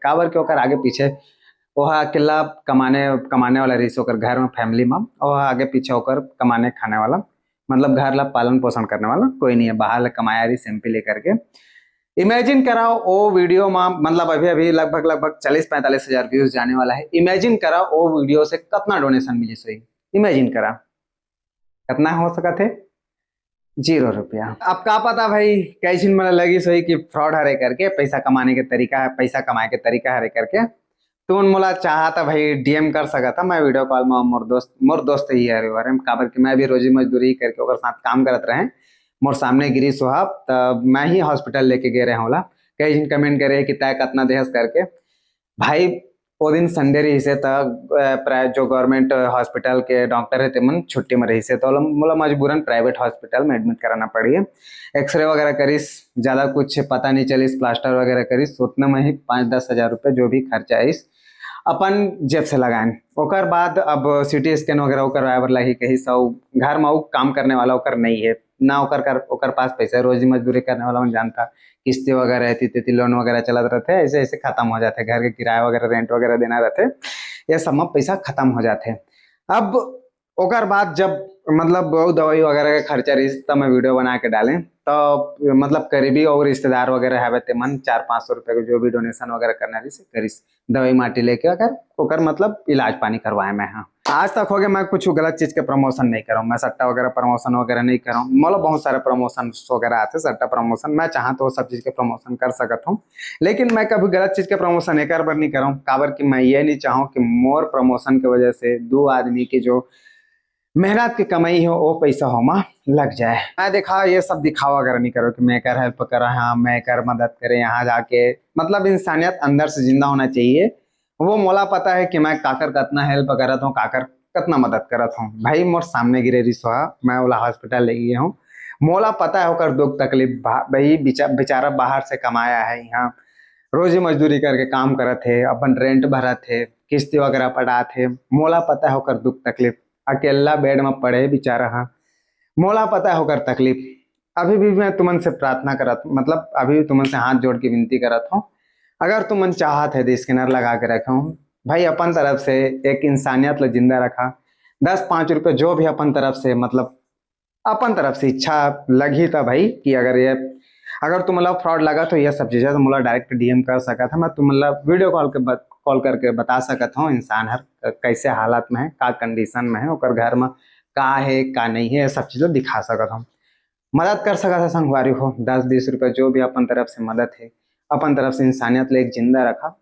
काबर के ओकर आगे पीछे वह अकेला कमाने कमाने वाला रहीस ओकर घर में फैमिली में, और आगे पीछे होकर कमाने खाने वाला, मतलब घर ला पालन पोषण करने वाला कोई नहीं है, बाहर ला कमाया रही सिंपल लेकर के। इमेजिन कराओ वो वीडियो में, मतलब अभी अभी लगभग लगभग 40-45 हजार व्यूज जाने वाला है। इमेजिन कराओ वो वीडियो से कितना डोनेशन मिली सही, इमेजिन करा कितना हो सका थे, 0 रुपया। अब का पता भाई कैसी मतलब लगी सही कि फ्रॉड हरे करके पैसा कमाने के तरीका है, पैसा कमाए के तरीका हरे करके। तो उन मोला चाहा था भाई डीएम कर सका था, मैं वीडियो कॉल में मोर दोस्त ही है बारे काबर कि मैं भी रोजी मजदूरी करके ओकर साथ काम करत रहे। मोर सामने गिरी सुहाब, तब मैं ही हॉस्पिटल लेके गए रहे होला। कई जन कमेंट करे कि तय कितना देहस करके। भाई वो दिन संडे रही से प्राय जो गवर्नमेंट हॉस्पिटल के डॉक्टर है तेमन छुट्टी में रही से, तो मोला मजबूरन प्राइवेट हॉस्पिटल में एडमिट कराना पड़ी। एक्सरे वगैरह करीस, ज़्यादा कुछ पता नहीं चलिस, प्लास्टर वगैरह करीस, उतने में ही 5-10 हजार रुपये जो भी खर्चा आइस अपन जेब से लगाएं। ओकर बाद अब सीटी स्कैन वगैरह करवाए बर लाही कही सब घर में काम करने वाला ओकर नहीं है ना, ओकर पास पैसा है, रोजी मजदूरी करने वाला जानता किस्ती वगैरह रहती थी, लोन वगैरह चलत रहते, ऐसे ऐसे खत्म हो जाते, घर के किराया वगैरह रेंट वगैरह देना रहते, ये सब में पैसा खत्म हो जाते। अब ओकर बाद जब मतलब बहुत दवाई वगैरह का खर्चा रही तब मैं वीडियो बना के डालें, तो मतलब करीबी और रिश्तेदार वगैरह है ते मन 400-500 रुपये को जो भी डोनेशन वगैरह करना रही से करीस, दवाई माटी लेके अगर ओकर मतलब इलाज पानी करवाए मैं। हाँ आज तक हो गया मैं कुछ गलत चीज के प्रमोशन नहीं कर रहा हूँ, मैं सट्टा वगैरह प्रमोशन वगैरह नहीं कर रहा हूँ। मतलब बहुत सारे प्रमोशन वगैरह आते सट्टा प्रमोशन, मैं चाहता तो सब चीज के प्रमोशन कर सकता हूँ, लेकिन मैं कभी गलत चीज के प्रमोशन एक बार नहीं कर रहा हूँ। काबर कि मैं ये नहीं चाहूँ कि मोर प्रमोशन की वजह से 2 आदमी की जो मेहनत की कमाई हो वो पैसा होमा लग जाए। मैं देखा ये सब दिखावा वगैरह नहीं करो कि मैं कर हेल्प करा, हाँ मैं कर मदद करे यहाँ जाके, मतलब इंसानियत अंदर से जिंदा होना चाहिए। वो मोला पता है कि मैं काकर कितना हेल्प करत हूँ, काकर कितना मदद करत हूँ। भाई मोर सामने गिरे रिसवा, मैं ओला हॉस्पिटल ले गया हूँ, मोला पता है होकर दुख तकलीफ। भाई बेचारा बाहर से कमाया है, यहाँ रोजी मजदूरी करके काम करत है, अपन रेंट भरत है, किस्ती वगैरह पटात है, मोला पता है होकर दुख तकलीफ। अकेला बेड में पड़े बेचारा, हाँ मोला पता है होकर तकलीफ। अभी भी मैं तुमन से प्रार्थना करत, मतलब अभी भी तुमन से हाथ जोड़ के विनती करत हूँ, अगर तुमन चाहत है तो स्कैनर लगा के रखा हूँ भाई, अपन तरफ से एक इंसानियत ला जिंदा रखा। 10-5 रुपये जो भी अपन तरफ से, मतलब अपन तरफ से इच्छा लगी था भाई कि अगर तुम्हारा फ्रॉड लगा तो ये सब चीज़ें तो मुला डायरेक्ट डीएम कर सका था, मैं तुम्हारा वीडियो कॉल करके बता सकता हूँ इंसान हर कैसे हालात में है, का कंडीशन में है, और घर में का है का नहीं है, ये सब चीज़ें दिखा सकता हूँ, मदद कर सका था। संगवारी हो 10-20 रुपये जो भी अपन तरफ से मदद है, अपन तरफ से इंसानियत ले एक जिंदा रखा।